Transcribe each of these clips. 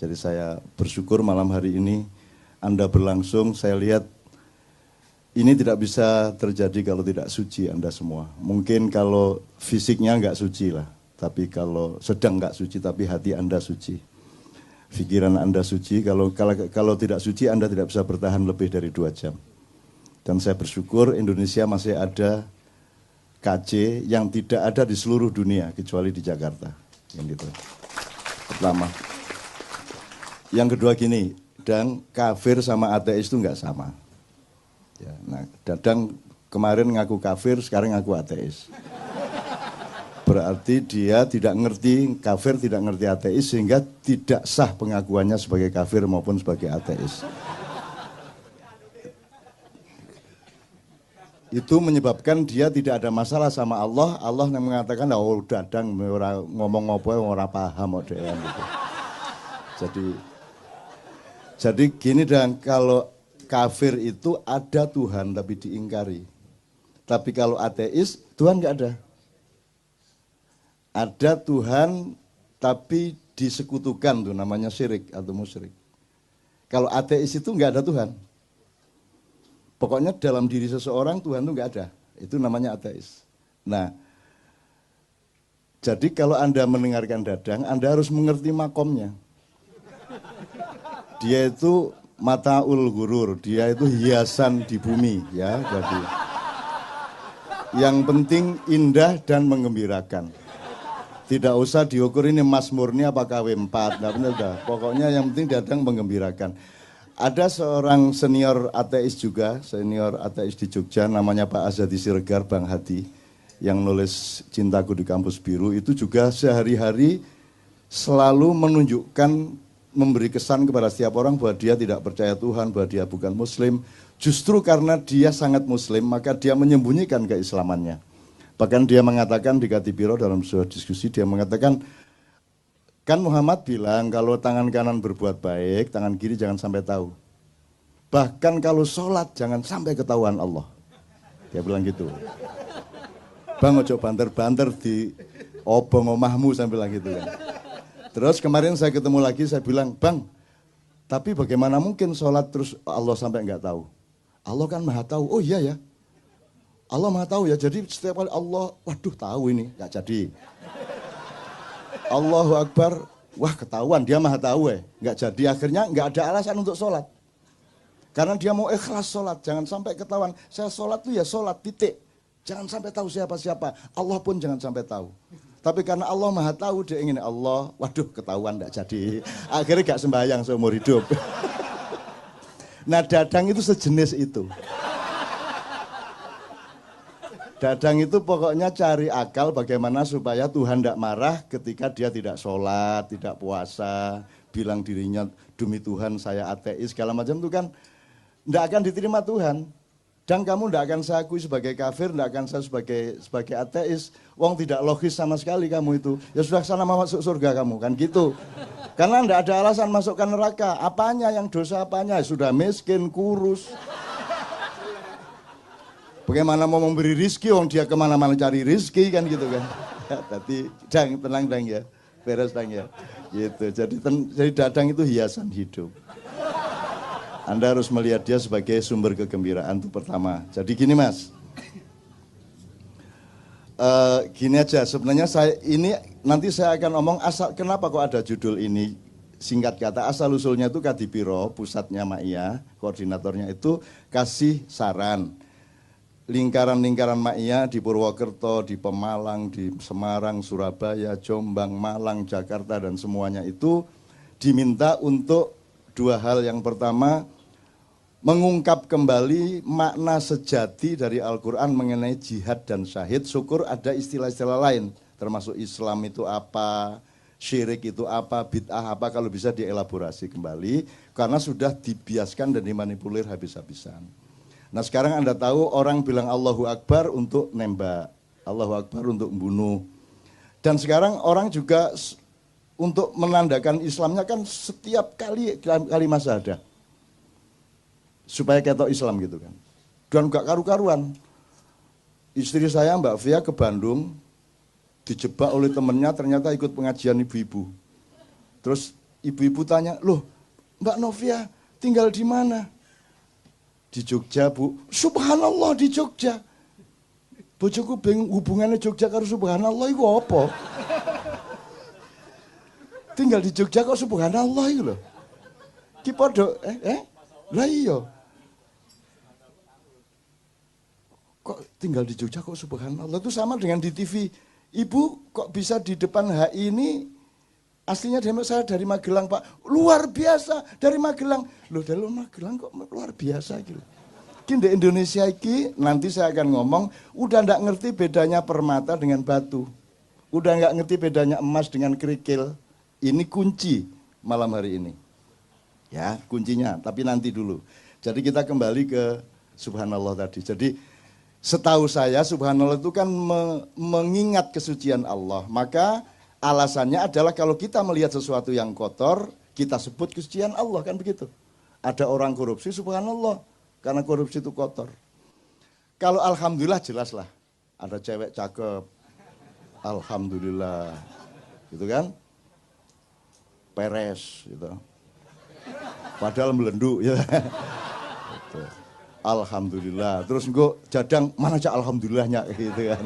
Jadi saya bersyukur malam hari ini Anda berlangsung, saya lihat ini tidak bisa terjadi kalau tidak suci Anda semua. Mungkin kalau fisiknya nggak suci lah, tapi kalau sedang nggak suci, tapi hati Anda suci. Pikiran Anda suci, kalau tidak suci Anda tidak bisa bertahan lebih dari 2 jam. Dan saya bersyukur Indonesia masih ada KC yang tidak ada di seluruh dunia, kecuali di Jakarta. Yang gitu. Pertama. Yang kedua gini, dan kafir sama ateis itu nggak sama. Ya, nah, Dadang kemarin ngaku kafir, sekarang ngaku ateis. Berarti dia tidak ngerti kafir, tidak ngerti ateis, sehingga tidak sah pengakuannya sebagai kafir maupun sebagai ateis. Itu menyebabkan dia tidak ada masalah sama Allah. Allah yang mengatakan, oh Dadang ngomong apa orang paham gitu. Jadi gini, dan kalau kafir itu ada Tuhan tapi diingkari. Tapi kalau ateis, Tuhan nggak ada. Ada Tuhan tapi disekutukan, tuh namanya syirik atau musyrik. Kalau ateis itu nggak ada Tuhan. Pokoknya dalam diri seseorang Tuhan itu nggak ada. Itu namanya ateis. Nah, jadi kalau Anda mendengarkan Dadang, Anda harus mengerti makomnya. Dia itu mataul ghurur, dia itu hiasan di bumi, ya. Jadi yang penting indah dan menggembirakan. Tidak usah diukur ini Mas Murni apa KW4, nggak benar dah. Pokoknya yang penting Dadang menggembirakan. Ada seorang senior ateis juga, senior ateis di Jogja, namanya Pak Azadi Siregar, Bang Hadi, yang nulis Cintaku di Kampus Biru, itu juga sehari-hari selalu menunjukkan, memberi kesan kepada setiap orang bahwa dia tidak percaya Tuhan, bahwa dia bukan Muslim. Justru karena dia sangat Muslim, maka dia menyembunyikan keislamannya. Bahkan dia mengatakan di Katipiro dalam sebuah diskusi, dia mengatakan, kan Muhammad bilang kalau tangan kanan berbuat baik, tangan kiri jangan sampai tahu. Bahkan kalau sholat jangan sampai ketahuan Allah. Dia bilang gitu. Bang ojo banter-banter di obong omahmu, saya bilang gitu kan. Terus kemarin saya ketemu lagi, saya bilang, Bang, tapi bagaimana mungkin sholat terus Allah sampai nggak tahu? Allah kan maha tahu. Oh iya ya, Allah maha tahu ya. Jadi setiap kali Allah, waduh tahu ini, nggak jadi. Allahu Akbar, wah ketahuan, dia maha tahu nggak jadi. Akhirnya nggak ada alasan untuk sholat. Karena dia mau ikhlas sholat, jangan sampai ketahuan. Saya sholat tuh ya sholat, titik. Jangan sampai tahu siapa-siapa, Allah pun jangan sampai tahu. Tapi karena Allah maha tahu, dia ingin Allah, waduh ketahuan nggak jadi. Akhirnya nggak sembahyang seumur hidup. Nah Dadang itu sejenis itu. Dadang itu pokoknya cari akal bagaimana supaya Tuhan tidak marah ketika dia tidak sholat, tidak puasa, bilang dirinya demi Tuhan saya ateis, segala macam itu kan tidak akan diterima Tuhan. Dan kamu tidak akan saya akui sebagai kafir, tidak akan saya sebagai ateis. Wong tidak logis sama sekali kamu itu. Ya sudah sana masuk surga kamu, kan gitu. Karena tidak ada alasan masukkan neraka. Apanya yang dosa apanya? Sudah miskin, kurus. Bagaimana mau memberi rizki, orang dia kemana-mana cari rizki kan gitu kan. Ya, tapi tenang dang ya, beres dang ya. Gitu. Jadi Dadang itu hiasan hidup. Anda harus melihat dia sebagai sumber kegembiraan itu pertama. Jadi gini Mas, gini aja. Sebenarnya nanti saya akan ngomong asal kenapa kok ada judul ini. Singkat kata asal usulnya itu Kadipiro, pusatnya Ma'iyah, koordinatornya itu kasih saran. Lingkaran-lingkaran Ma'iyah di Purwokerto, di Pemalang, di Semarang, Surabaya, Jombang, Malang, Jakarta, dan semuanya itu diminta untuk 2 hal. Yang pertama, mengungkap kembali makna sejati dari Al-Quran mengenai jihad dan syahid. Syukur ada istilah-istilah lain, termasuk Islam itu apa, syirik itu apa, bid'ah apa, kalau bisa dielaborasi kembali, karena sudah dibiaskan dan dimanipulir habis-habisan. Nah sekarang Anda tahu orang bilang Allahu Akbar untuk nembak, Allahu Akbar untuk membunuh. Dan sekarang orang juga untuk menandakan Islamnya kan setiap kali kalimat syahadah. Supaya ketok Islam gitu kan. Dan gak karu-karuan. Istri saya Mbak Fia ke Bandung, dijebak oleh temennya ternyata ikut pengajian ibu-ibu. Terus ibu-ibu tanya, loh Mbak Novia tinggal di mana? Di Jogja Bu. Subhanallah di Jogja. Bojoku bingung hubungannya Jogja karo subhanallah itu apa? Tinggal di Jogja kok subhanallah itu loh. Ki podo lah iya. Kok tinggal di Jogja kok subhanallah, itu sama dengan di TV. Ibu kok bisa di depan HI ini, aslinya saya dari Magelang Pak. Luar biasa dari Magelang. Loh dari Magelang kok luar biasa gitu. Di Indonesia ini nanti saya akan ngomong, udah nggak ngerti bedanya permata dengan batu. Udah nggak ngerti bedanya emas dengan kerikil. Ini kunci malam hari ini. Ya kuncinya, tapi nanti dulu. Jadi kita kembali ke subhanallah tadi. Jadi setahu saya subhanallah itu kan mengingat kesucian Allah. Maka alasannya adalah kalau kita melihat sesuatu yang kotor, kita sebut kesucian Allah, kan begitu. Ada orang korupsi subhanallah, karena korupsi itu kotor. Kalau alhamdulillah jelas lah, ada cewek cakep, alhamdulillah, gitu kan, peres, gitu. Padahal melenduk, ya. Gitu. Alhamdulillah, terus engko jadang mana aja alhamdulillahnya gitu kan.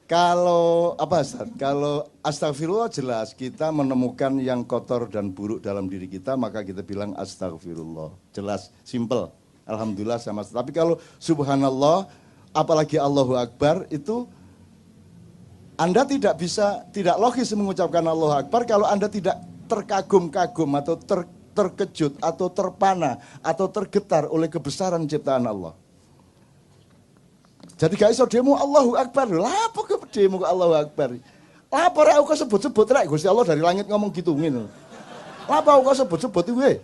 Kalau apa Ustaz? Kalau astagfirullah jelas kita menemukan yang kotor dan buruk dalam diri kita, maka kita bilang astagfirullah. Jelas, simple. Alhamdulillah sama. Tapi kalau subhanallah, apalagi Allahu Akbar, itu Anda tidak logis mengucapkan Allahu Akbar kalau Anda tidak terkagum-kagum atau terkejut atau terpana atau tergetar oleh kebesaran ciptaan Allah. Jadi gak iso demo Allahu Akbar. Lah apa ke demo Allahu Akbar? Lah apa rek kok sebut-sebut rek Gusti Allah dari langit ngomong gitu ngene. Lah apa kok sebut-sebut itu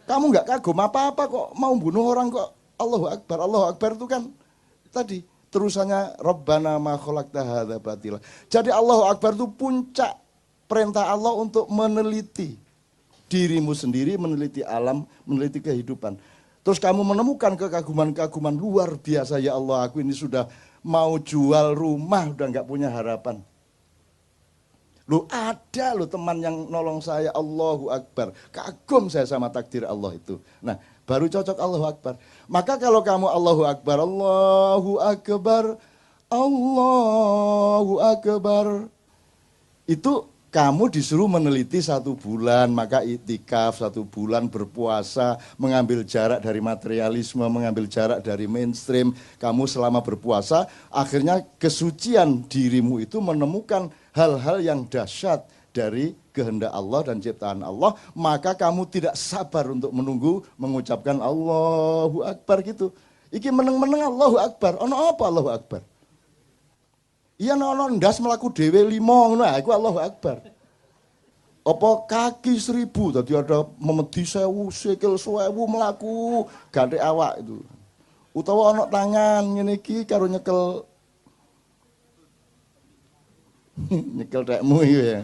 Kamu enggak kagum apa-apa kok mau bunuh orang kok Allahu Akbar. Allahu Akbar itu kan tadi terusannya Rabbana ma khalaqta hadza batila. Jadi Allahu Akbar itu puncak perintah Allah untuk meneliti dirimu sendiri, meneliti alam, meneliti kehidupan. Terus kamu menemukan kekaguman-kekaguman luar biasa, ya Allah aku ini sudah mau jual rumah, udah nggak punya harapan. Lu ada lo teman yang nolong saya, Allahu Akbar. Kagum saya sama takdir Allah itu. Nah baru cocok Allahu Akbar. Maka kalau kamu Allahu Akbar, Allahu Akbar, Allahu Akbar, itu kamu disuruh meneliti 1 bulan, maka iktikaf 1 bulan, berpuasa, mengambil jarak dari materialisme, mengambil jarak dari mainstream. Kamu selama berpuasa, akhirnya kesucian dirimu itu menemukan hal-hal yang dahsyat dari kehendak Allah dan ciptaan Allah. Maka kamu tidak sabar untuk menunggu mengucapkan Allahu Akbar gitu. Iki meneng-meneng Allahu Akbar, ono apa Allahu Akbar? Iya ono ndas melaku dhewe 5 ngono iku Allahu Akbar. Apa kaki 1000 tadi ada memedi 1000 sikil 1000 melaku gandhe awak itu. Utawa ono tangan ngene iki karo nyekel nyekel tekmu iki ya.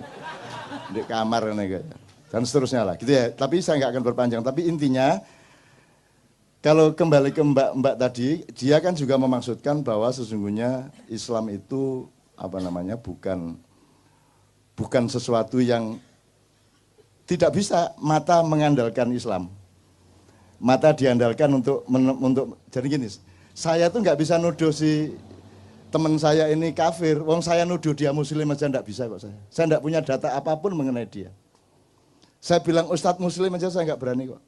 Di kamar ngene iki. Dan seterusnya lah gitu ya. Tapi saya nggak akan berpanjang, tapi intinya kalau kembali ke Mbak tadi, dia kan juga memaksudkan bahwa sesungguhnya Islam itu bukan sesuatu yang tidak bisa mata mengandalkan Islam. Mata diandalkan untuk jadi gini, saya tuh nggak bisa nuduh si teman saya ini kafir, wong saya nuduh dia muslim aja nggak bisa kok saya. Saya nggak punya data apapun mengenai dia. Saya bilang Ustadz muslim aja saya nggak berani kok.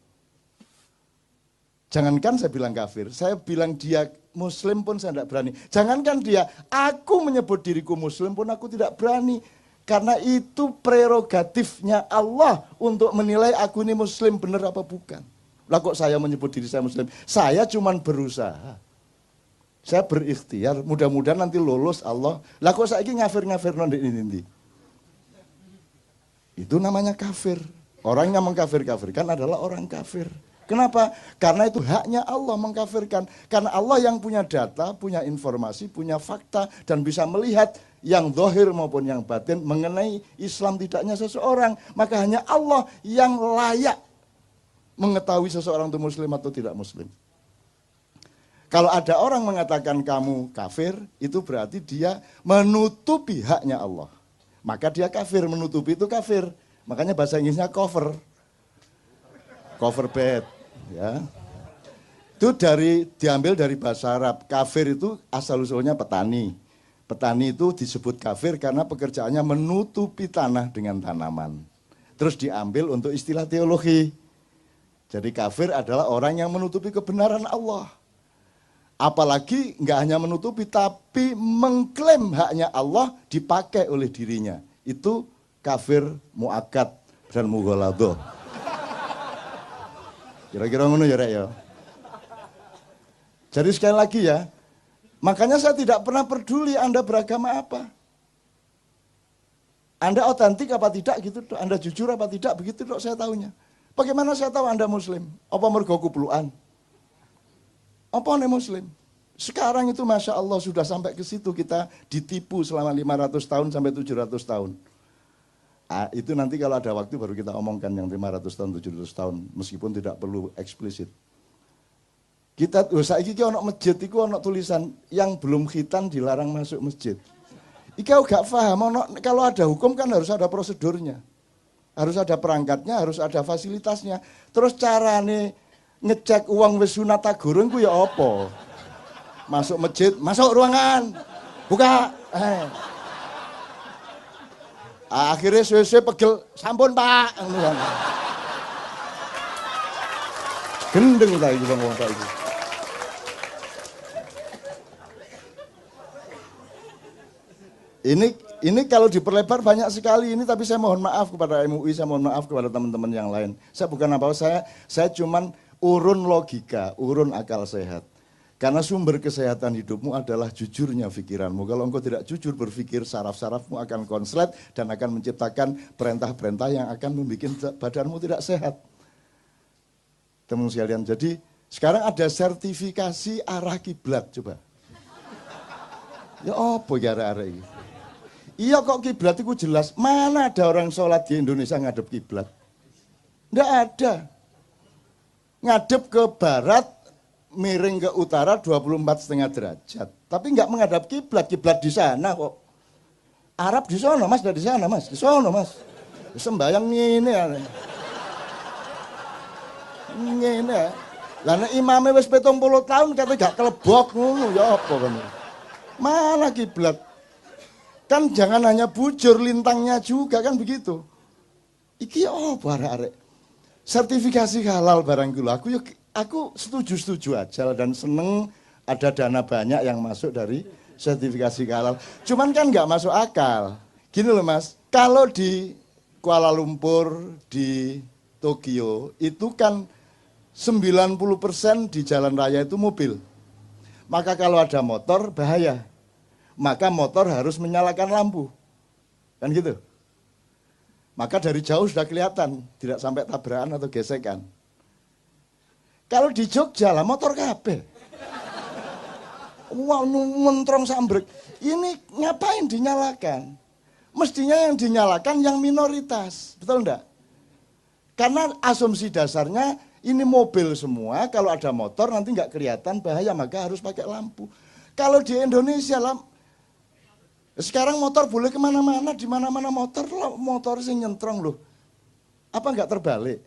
Jangankan saya bilang kafir, saya bilang dia muslim pun saya tidak berani. Jangankan dia, aku menyebut diriku muslim pun aku tidak berani. Karena itu prerogatifnya Allah untuk menilai aku ini muslim benar apa bukan. Lah kok saya menyebut diri saya muslim? Saya cuma berusaha. Saya berikhtiar, mudah-mudahan nanti lulus Allah. Lah kok saya ini ngafir-ngafir nanti. Itu namanya kafir. Orang yang mengkafir-kafirkan adalah orang kafir. Kenapa? Karena itu haknya Allah mengkafirkan. Karena Allah yang punya data, punya informasi, punya fakta, dan bisa melihat yang zahir maupun yang batin mengenai Islam tidaknya seseorang. Maka hanya Allah yang layak mengetahui seseorang itu muslim atau tidak muslim. Kalau ada orang mengatakan kamu kafir, itu berarti dia menutupi haknya Allah. Maka dia kafir, menutupi itu kafir. Makanya bahasa Inggrisnya cover bed, ya. Itu diambil dari bahasa Arab. Kafir itu asal-usulnya petani. Petani itu disebut kafir karena pekerjaannya menutupi tanah dengan tanaman. Terus diambil untuk istilah teologi. Jadi kafir adalah orang yang menutupi kebenaran Allah. Apalagi nggak hanya menutupi, tapi mengklaim haknya Allah dipakai oleh dirinya. Itu kafir mu'akkad dan mughaladah. Kira-kira ngono ya, Rek ya. Jadi sekali lagi ya, makanya saya tidak pernah peduli Anda beragama apa. Anda otentik apa tidak gitu, Anda jujur apa tidak, begitu dok saya tahunya. Bagaimana saya tahu Anda Muslim? Apa mergo kupluan? Apa Anda Muslim? Sekarang itu Masya Allah sudah sampai ke situ, kita ditipu selama 500 tahun sampai 700 tahun. Itu nanti kalau ada waktu baru kita omongkan yang 500 tahun, 700 tahun, meskipun tidak perlu eksplisit. Kita saiki ki ono masjid iku ono tulisan yang belum khitan dilarang masuk masjid. Iki aku gak paham, kalau ada hukum kan harus ada prosedurnya. Harus ada perangkatnya, harus ada fasilitasnya. Terus carane ngecek uang wis sunat gurung ku ya apa? Masuk masjid, masuk ruangan. Buka. Akhirnya suwe-suwe pegel, sampun Pak. Gendeng ta iki wong tak iki. Ini kalau diperlebar banyak sekali ini, tapi saya mohon maaf kepada MUI, saya mohon maaf kepada teman-teman yang lain. Saya bukan apa-apa, saya cuman urun logika, urun akal sehat. Karena sumber kesehatan hidupmu adalah jujurnya pikiranmu. Kalau engkau tidak jujur berpikir, saraf-sarafmu akan konslet dan akan menciptakan perintah-perintah yang akan membuat badanmu tidak sehat. Teman sekalian, jadi sekarang ada sertifikasi arah kiblat, coba. Ya apa ya arah-arah ini? Iya kok kiblat itu jelas. Mana ada orang sholat di Indonesia ngadep kiblat? Nggak ada. Ngadep ke barat, miring ke utara 24,5 derajat. Tapi nggak menghadap kiblat. Kiblat di sana kok. Arab di sana Mas, di sana Mas, di sana Mas. Sembayang ngene ya. Ngene ya. Lah nek imame wis 70 tahun kate gak kelebok ngono ya apa kan. Mana kiblat? Kan jangan hanya bujur lintangnya juga kan begitu. Iki apa arek-arek? Sertifikasi halal barang kula. Aku setuju aja dan seneng ada dana banyak yang masuk dari sertifikasi halal. Cuman kan nggak masuk akal. Gini loh Mas, kalau di Kuala Lumpur, di Tokyo itu kan 90% di jalan raya itu mobil. Maka kalau ada motor bahaya. Maka motor harus menyalakan lampu. Kan gitu. Maka dari jauh sudah kelihatan, tidak sampai tabrakan atau gesekan. Kalau di Jogja lah motor kabeh. Wah, mentrong sambrek. Ini ngapain dinyalakan? Mestinya yang dinyalakan yang minoritas. Betul enggak? Karena asumsi dasarnya ini mobil semua, kalau ada motor nanti nggak kelihatan bahaya, maka harus pakai lampu. Kalau di Indonesia lah, sekarang motor boleh kemana-mana, di mana-mana motor sing nyentrong loh. Apa nggak terbalik?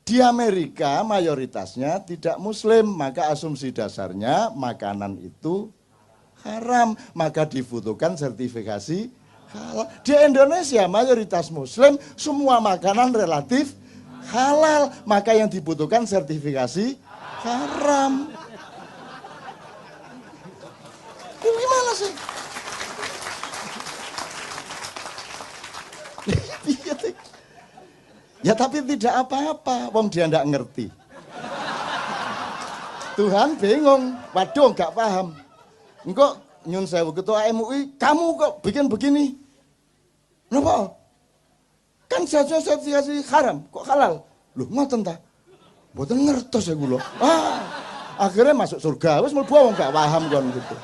Di Amerika mayoritasnya tidak muslim, maka asumsi dasarnya makanan itu haram, maka dibutuhkan sertifikasi halal. Di Indonesia mayoritas muslim, semua makanan relatif halal, maka yang dibutuhkan sertifikasi haram. Gimana sih? Ya tapi tidak apa-apa, wong dia ndak ngerti. Tuhan bingung, waduh nggak paham. Engkau nyun sewu ketua MUI, kamu kok bikin begini? Kenapa? Kan seharusnya sertifikasi haram, kok halal? Loh ngoten ta? Mboten ngertos ya kula. Akhirnya masuk surga, wis mlebu wong gak paham kon gitu.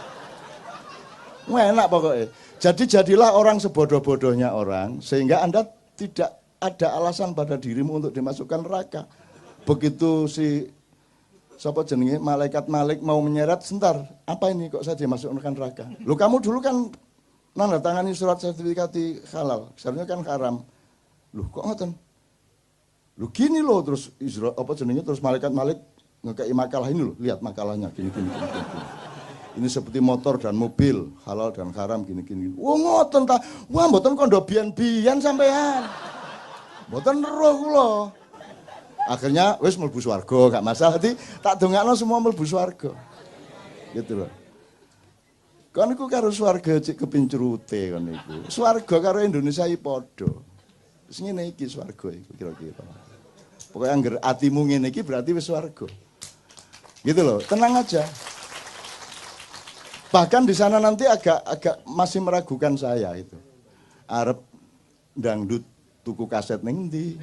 Enak pokoknya. Jadi jadilah orang sebodoh-bodohnya orang, sehingga Anda tidak ada alasan pada dirimu untuk dimasukkan neraka. Begitu si siapa jenenge malaikat Malik mau menyeret, sebentar, apa ini kok saya dimasukkan neraka? Loh kamu dulu kan nanda tangani surat sertifikat halal, sebenarnya kan haram. Loh kok ngoten? Loh gini loh, terus terus malaikat ngekei makalah ini loh, lihat makalahnya gini. Ini seperti motor dan mobil, halal dan haram gini. Wah ngoten ta, wah mboten kondo bian-bian sampean. Mboten roh kula. Akhirnya wis mlebu swarga, gak masalah. Tak dongakno semua mlebu swarga. Gitu loh. Kon iku karo swarga cek kepincurute kon iku. Swarga karo Indonesia iki padha. Wis ngene iki swarga iku kira-kira. Pokoke angger atimu ngene iki berarti wis swarga. Gitu loh, tenang aja. Bahkan di sana nanti agak masih meragukan saya itu. Arep dangdut tuku kaset ning ndi?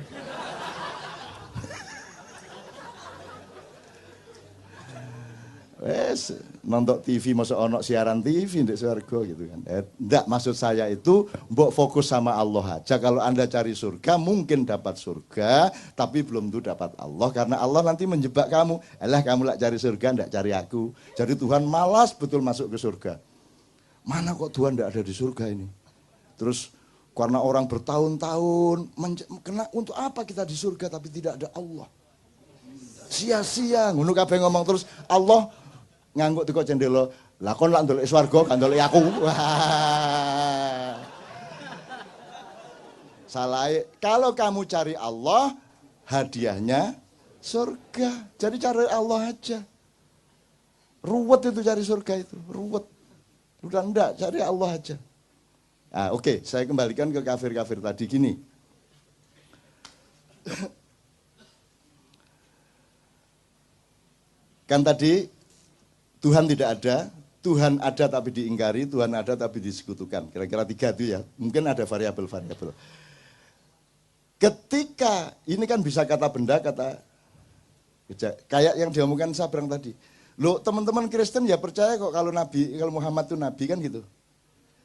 Wes nonton TV masa ono siaran TV ndek swarga gitu kan. Enggak, maksud saya itu mbok fokus sama Allah aja. Kalau Anda cari surga mungkin dapat surga, tapi belum tentu dapat Allah karena Allah nanti menjebak kamu. Alah kamu lak cari surga ndak cari aku. Jadi Tuhan malas betul masuk ke surga. Mana kok Tuhan ndak ada di surga ini? Terus karena orang bertahun-tahun kena untuk apa kita di surga tapi tidak ada Allah? Sia-sia ngono kabeh ngomong terus Allah ngangguk teko cendela, lah kon lak ndelok swarga kan ndelok aku. Wah. Salah. Kalau kamu cari Allah, hadiahnya surga. Jadi cari Allah aja. Ruwet itu cari surga itu, ruwet. Udah enggak, cari Allah aja. Nah, oke, saya kembalikan ke kafir-kafir tadi gini. Kan tadi Tuhan tidak ada, Tuhan ada tapi diingkari, Tuhan ada tapi disekutukan. Kira-kira 3 itu ya, mungkin ada variabel-variabel. Ketika, ini kan bisa kata benda, kata kayak yang diomongkan Sabrang tadi. Loh teman-teman Kristen ya percaya kok kalau Muhammad itu Nabi kan gitu.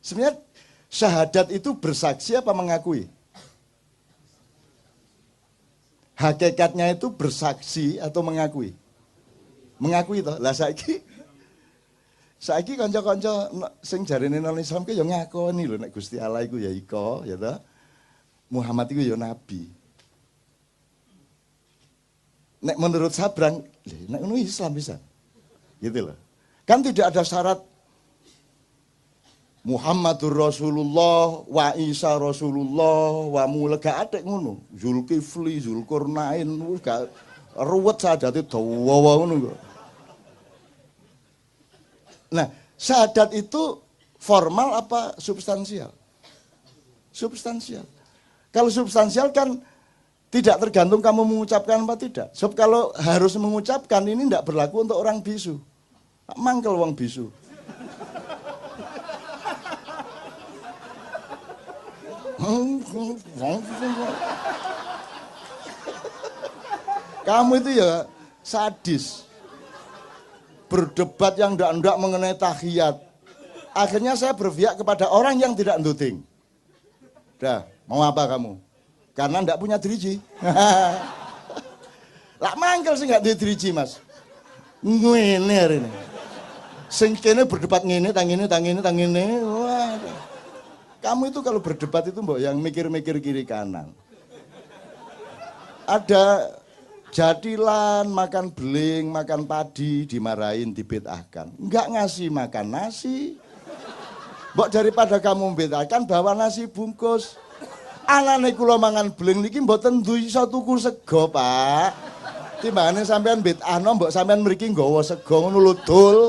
Sebenarnya syahadat itu bersaksi apa mengakui? Hakikatnya itu bersaksi atau mengakui? Mengakui toh. Lah saiki kanca-kanca sing jarene non Islam ki ya ngakoni lho nek Gusti Allah iku ya iko ya toh. Muhammad iku ya nabi. Nek menurut Sabrang, nek ngono Islam bisa. Gitu loh. Kan tidak ada syarat Muhammadur Rasulullah, wa Isa Rasulullah, wa Mula gak ada ngono. Zulkifli, Zulkarnain, gak ruwet sadate dawa ngono kok. Nah, syahadat itu formal apa substansial? Substansial. Kalau substansial kan tidak tergantung kamu mengucapkan apa tidak. Sebab kalau harus mengucapkan ini tidak berlaku untuk orang bisu. Mangkel wong bisu. Kamu itu ya sadis. Berdebat yang ndak mengenai tahiyat. Akhirnya saya berpihak kepada orang yang tidak nduting. Dah, mau apa kamu? Karena ndak punya driji. Lah mangkel sih nggak di driji mas. Ngene hari ini. Sing kene berdebat ngene, tang ngene. Waduh. Kamu itu kalau berdebat itu mbok yang mikir-mikir kiri kanan. Ada jadilan, makan beling, makan padi, dimarahin, dibid'ahkan. Enggak ngasih makan nasi. Mbok daripada kamu membid'ahkan, bawa nasi bungkus. Anane kula mangan beling niki mboten duwe iso tuku sego, Pak. Timbangane sampean bid'ahno mbok sampean mriki nggawa sego ngono lho, Dul.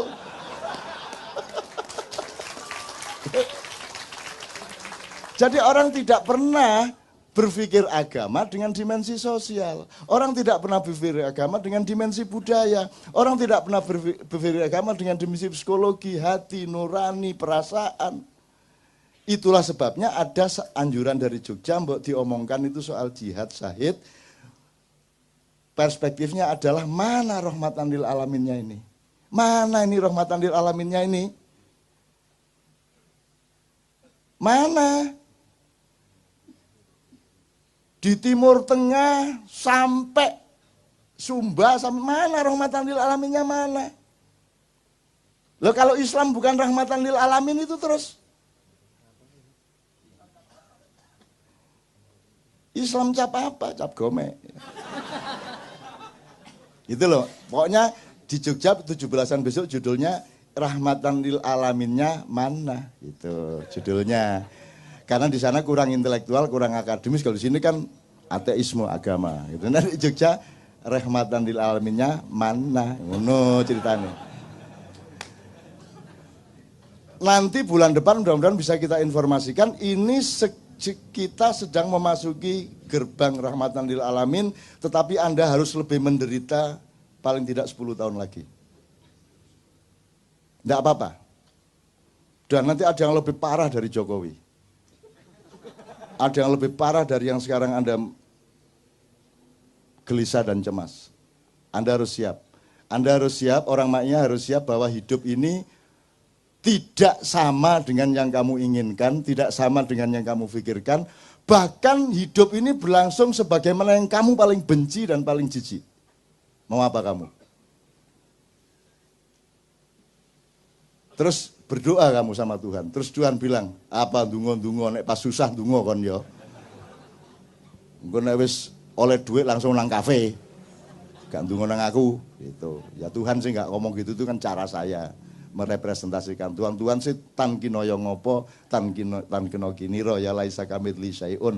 Jadi orang tidak pernah berpikir agama dengan dimensi sosial. Orang tidak pernah berpikir agama dengan dimensi budaya. Orang tidak pernah berpikir agama dengan dimensi psikologi, hati, nurani, perasaan. Itulah sebabnya ada anjuran dari Jogja, mbok diomongkan itu soal jihad syahid. Perspektifnya adalah mana rahmatan lil alaminnya ini? Mana ini rahmatan lil alaminnya ini? Mana? Di Timur Tengah sampai Sumba sampai mana rahmatan lil alaminnya mana? Loh kalau Islam bukan rahmatan lil alamin itu terus Islam cap apa? Cap gomek. Itu loh, pokoknya di Jogja 17-an besok judulnya Rahmatan lil Alaminnya mana? Itu judulnya. Karena di sana kurang intelektual, kurang akademis. Kalau di sini kan ateisme agama. Gitu. Nah di Jogja Rahmatan lil Alaminnya mana? Ngono ceritanya. Nanti bulan depan mudah-mudahan bisa kita informasikan ini kita sedang memasuki gerbang Rahmatan lil Alamin, tetapi Anda harus lebih menderita paling tidak 10 tahun lagi. Tidak apa-apa. Dan nanti ada yang lebih parah dari Jokowi. Ada yang lebih parah dari yang sekarang Anda gelisah dan cemas. Anda harus siap. Anda harus siap, orang maknya harus siap bahwa hidup ini tidak sama dengan yang kamu inginkan, tidak sama dengan yang kamu pikirkan. Bahkan hidup ini berlangsung sebagaimana yang kamu paling benci dan paling jijik. Mau apa kamu? Terus berdoa kamu sama Tuhan. Terus Tuhan bilang, apa dungo-dungo, nek pas susah dungo kon yo. Engko nek wis oleh duit langsung nang kafe. Gak dungo nang aku, gitu. Ya Tuhan sih gak ngomong gitu, itu kan cara saya merepresentasikan Tuhan sih tan kinoyo ngopo tan kino kiniro ya laisa kamitsli syai'un.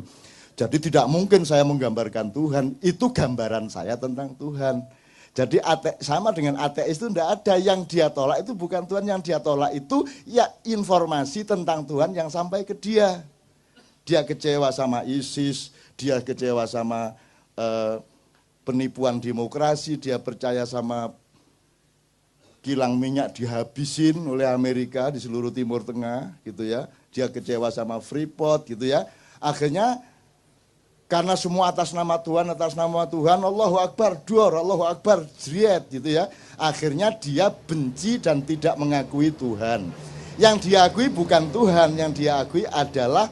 Jadi tidak mungkin saya menggambarkan Tuhan, itu gambaran saya tentang Tuhan. Jadi sama dengan ateis itu tidak ada, yang dia tolak itu bukan Tuhan, yang dia tolak itu ya informasi tentang Tuhan yang sampai ke dia. Dia kecewa sama ISIS, dia kecewa sama penipuan demokrasi, dia percaya sama kilang minyak dihabisin oleh Amerika di seluruh Timur Tengah gitu ya. Dia kecewa sama Freeport gitu ya. Akhirnya karena semua atas nama Tuhan, Allahu Akbar, dor, Allahu Akbar, jriet gitu ya. Akhirnya dia benci dan tidak mengakui Tuhan. Yang diakui bukan Tuhan, yang dia akui adalah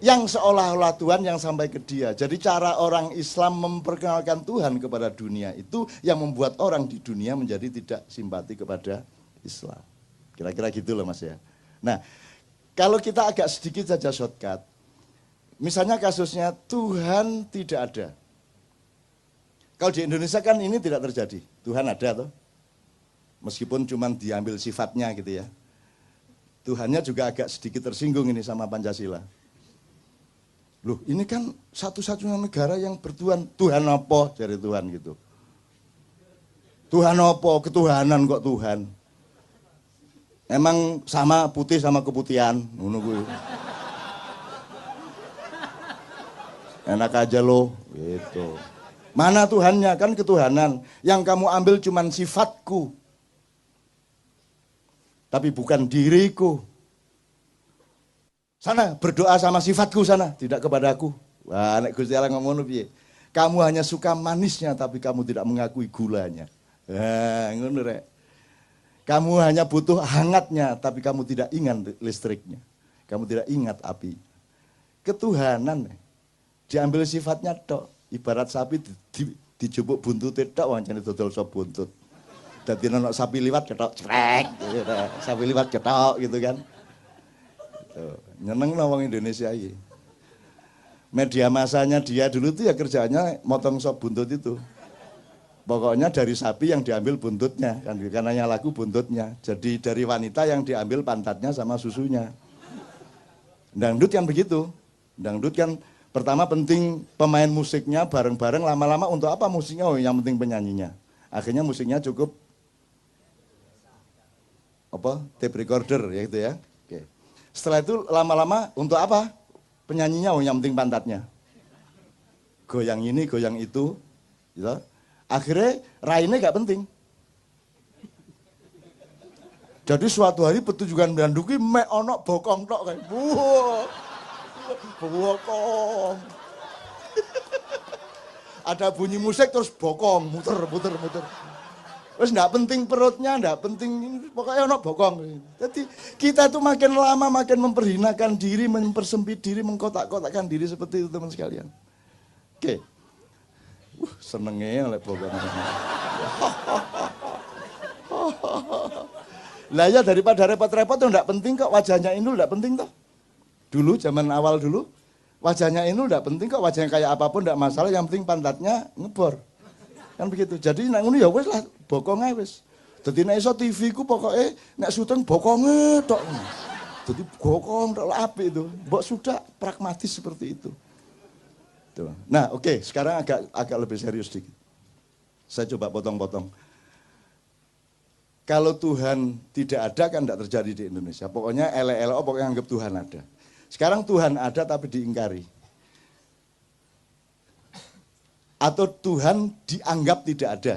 yang seolah-olah Tuhan yang sampai ke dia. Jadi cara orang Islam memperkenalkan Tuhan kepada dunia itu yang membuat orang di dunia menjadi tidak simpati kepada Islam. Kira-kira gitu loh Mas ya. Nah, kalau kita agak sedikit saja shortcut, misalnya kasusnya Tuhan tidak ada. Kalau di Indonesia kan ini tidak terjadi. Tuhan ada toh. Meskipun cuma diambil sifatnya gitu ya. Tuhannya juga agak sedikit tersinggung ini sama Pancasila. Loh ini kan satu-satunya negara yang bertuhan. Tuhan apa? Dari Tuhan gitu. Tuhan apa? Ketuhanan kok Tuhan. Emang sama putih sama keputihan. Enak aja loh. Gitu. Mana Tuhannya? Kan ketuhanan. Yang kamu ambil cuman sifatku. Tapi bukan diriku. Sana berdoa sama sifatku sana, tidak kepada aku. Wah, nek Gusti Allah ngomong piye? Kamu hanya suka manisnya tapi kamu tidak mengakui gulanya. Nah, ngono rek. Kamu hanya butuh hangatnya tapi kamu tidak ingat listriknya. Kamu tidak ingat api. Ketuhanan diambil sifatnya tok. Ibarat sapi dijupuk buntute tok wancane dodol sop buntut. Dadi nek sapi liwat cetok crek, sapi liwat cetok gitu kan. Nyeneng wong Indonesia ini. Media masanya dia dulu tuh ya kerjanya motong sop buntut itu. Pokoknya dari sapi yang diambil buntutnya, kan karena laku buntutnya. Jadi dari wanita yang diambil pantatnya sama susunya. Dangdut kan begitu. Dangdut kan pertama penting pemain musiknya bareng-bareng, lama-lama untuk apa musiknya? Oh yang penting penyanyinya. Akhirnya musiknya cukup apa? Tape recorder ya gitu ya. Setelah itu lama-lama untuk apa? Penyanyinya, oh yang penting pantatnya. Goyang ini, goyang itu. Gitu. Akhirnya raine gak penting. Jadi suatu hari pertunjukan Branduki mek ono bokong tok kayak. Bokong. Ada bunyi musik terus bokong, muter. Terus enggak penting perutnya, enggak penting pokoknya ono bokong. Jadi kita tuh makin lama makin memperhinakan diri, mempersempit diri, mengkotak-kotakkan diri seperti itu teman sekalian. Oke. Senengnya oleh bokong. Lah ya daripada repot-repot tuh enggak penting kok, wajahnya Inul enggak penting toh. Dulu zaman awal dulu Wajahnya ini enggak penting kok, wajahnya kayak apapun enggak masalah, yang penting pantatnya ngebor. Kan begitu. Jadi nek ngono ya wis lah, bokonge wis. Dadi nek iso TV ku pokoke nek syuting bokonge tok. Jadi bokong tok apik itu. Mbok sudah pragmatis seperti itu. Tuh. Nah, oke, sekarang agak lebih serius sedikit. Saya coba potong-potong. Kalau Tuhan tidak ada kan tidak terjadi di Indonesia. Pokoknya ele-ele pokoknya anggap Tuhan ada. Sekarang Tuhan ada tapi diingkari. Atau Tuhan dianggap tidak ada.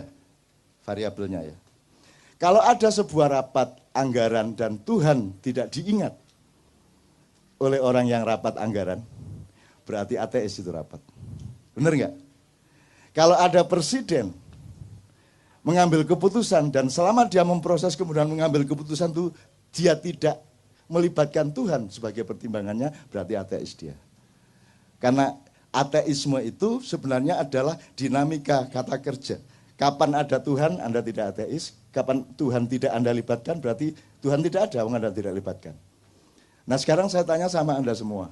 Variabelnya ya. Kalau ada sebuah rapat anggaran dan Tuhan tidak diingat oleh orang yang rapat anggaran, berarti ateis itu rapat. Benar nggak? Kalau ada presiden mengambil keputusan dan selama dia memproses kemudian mengambil keputusan itu dia tidak melibatkan Tuhan sebagai pertimbangannya, berarti ateis dia. Karena ateisme itu sebenarnya adalah dinamika kata kerja. Kapan ada Tuhan, Anda tidak ateis. Kapan Tuhan tidak Anda libatkan, berarti Tuhan tidak ada, Anda tidak libatkan. Nah sekarang saya tanya sama Anda semua.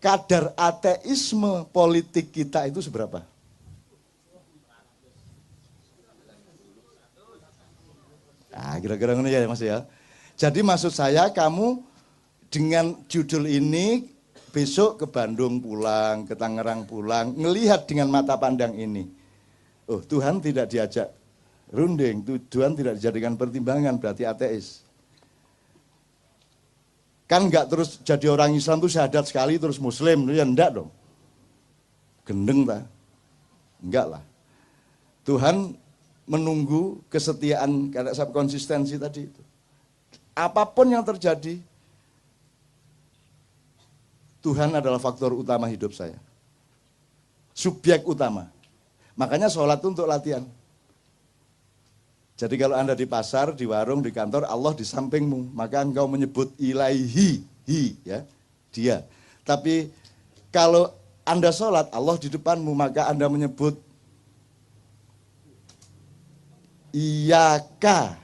Kadar ateisme politik kita itu seberapa? Nah kira-kira ini ya Mas ya. Jadi maksud saya kamu dengan judul ini besok ke Bandung pulang, ke Tangerang pulang, ngelihat dengan mata pandang ini. Oh Tuhan tidak diajak runding, Tuhan tidak dijadikan pertimbangan, berarti ateis. Kan enggak terus jadi orang Islam itu syahadat sekali terus Muslim, ya enggak dong. Gendeng tak? Enggak lah. Tuhan menunggu kesetiaan, karena konsistensi tadi itu. Apapun yang terjadi, Tuhan adalah faktor utama hidup saya. Subjek utama. Makanya sholat itu untuk latihan. Jadi kalau Anda di pasar, di warung, di kantor, Allah di sampingmu. Maka engkau menyebut ilaihi, ya, dia. Tapi kalau Anda sholat, Allah di depanmu, maka Anda menyebut iyaka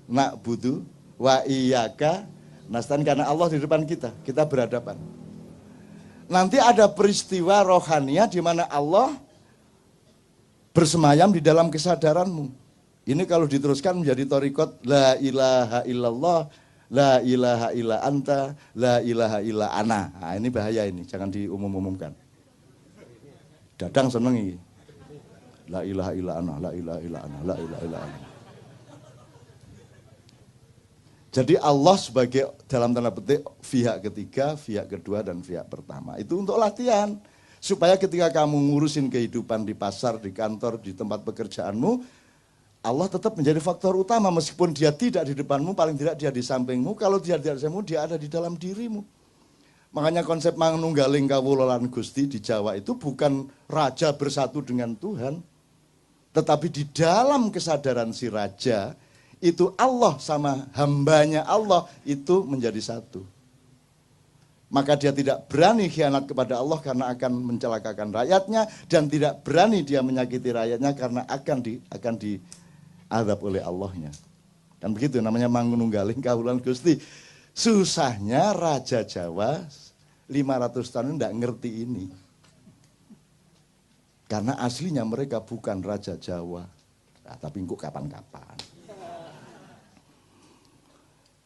na'budu wa iyaka nastan, karena Allah di depan kita berhadapan. Nanti ada peristiwa rohania di mana Allah bersemayam di dalam kesadaranmu. Ini kalau diteruskan menjadi thariqat la ilaha illallah, la ilaha illa anta, la ilaha illa ana. Nah, ini bahaya ini, jangan diumum-umumkan. Dadang seneng ini. La ilaha illa ana, la ilaha illa ana, la ilaha illa ana. Jadi Allah sebagai dalam tanda petik pihak ketiga, pihak kedua dan pihak pertama. Itu untuk latihan. Supaya ketika kamu ngurusin kehidupan di pasar, di kantor, di tempat pekerjaanmu, Allah tetap menjadi faktor utama meskipun dia tidak di depanmu, paling tidak dia di sampingmu. Kalau dia tidak di sampingmu, dia ada di dalam dirimu. Makanya konsep manunggaling kawula lan Gusti di Jawa itu bukan raja bersatu dengan Tuhan, tetapi di dalam kesadaran si raja, itu Allah sama hambanya Allah itu menjadi satu. Maka dia tidak berani khianat kepada Allah karena akan mencelakakan rakyatnya, dan tidak berani dia menyakiti rakyatnya karena akan diazab oleh Allahnya. Kan begitu namanya mangununggaling kawulan Gusti. Susahnya Raja Jawa 500 tahun tidak ngerti ini. Karena aslinya mereka bukan Raja Jawa. Nah, tapi kok kapan-kapan.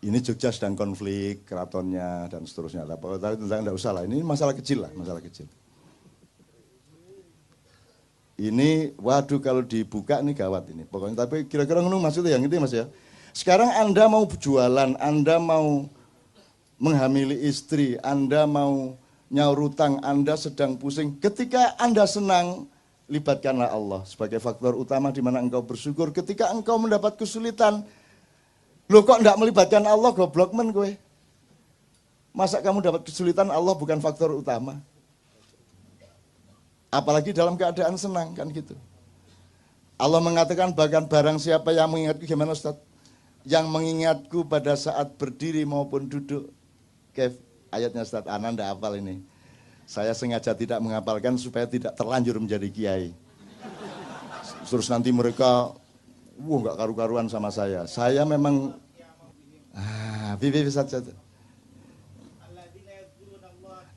Ini Jogja sedang konflik, keratonnya dan seterusnya. Tapi tentang tidak usah lah, ini masalah kecil lah, masalah kecil. Ini, waduh kalau dibuka ini gawat ini. Pokoknya, tapi kira-kira ngono maksudnya yang itu Mas ya. Sekarang Anda mau jualan, Anda mau menghamili istri, Anda mau nyaur utang, Anda sedang pusing. Ketika Anda senang, libatkanlah Allah sebagai faktor utama di mana engkau bersyukur. Ketika engkau mendapat kesulitan, loh kok enggak melibatkan Allah, goblok men gue. Masa kamu dapat kesulitan, Allah bukan faktor utama. Apalagi dalam keadaan senang, kan gitu. Allah mengatakan bahkan barang siapa yang mengingatku, gimana Ustaz? Yang mengingatku pada saat berdiri maupun duduk. Kev, ayatnya Ustaz, Ana enggak hafal ini. Saya sengaja tidak menghafalkan supaya tidak terlanjur menjadi kiai. Terus nanti mereka enggak karu-karuan sama saya. Saya memang bibi saja.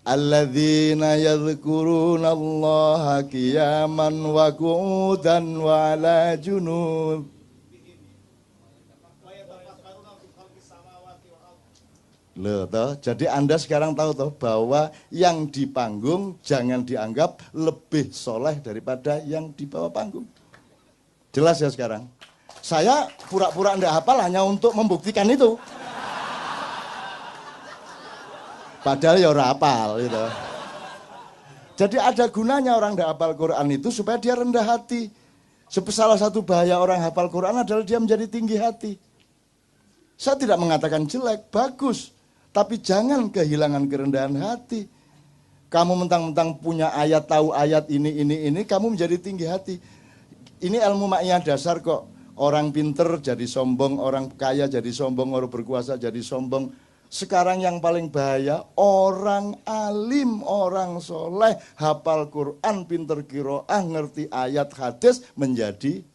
Alladzina yadhkurunallaha qiyaman wa qu'udan wa ala junub. Loh, toh, jadi Anda sekarang tahu toh bahwa yang di panggung jangan dianggap lebih soleh daripada yang di bawah panggung. Jelas ya sekarang? Saya pura-pura enggak hafal hanya untuk membuktikan itu. Padahal ya ora hafal gitu. Jadi ada gunanya orang enggak hafal Quran itu supaya dia rendah hati. Salah satu bahaya orang hafal Quran adalah dia menjadi tinggi hati. Saya tidak mengatakan jelek, bagus. Tapi jangan kehilangan kerendahan hati. Kamu mentang-mentang punya ayat, tahu ayat ini, kamu menjadi tinggi hati. Ini ilmu makyah dasar kok. Orang pinter jadi sombong, orang kaya jadi sombong, orang berkuasa jadi sombong. Sekarang yang paling bahaya, orang alim, orang soleh, hafal Quran, pinter qiraah, ngerti ayat hadis, menjadi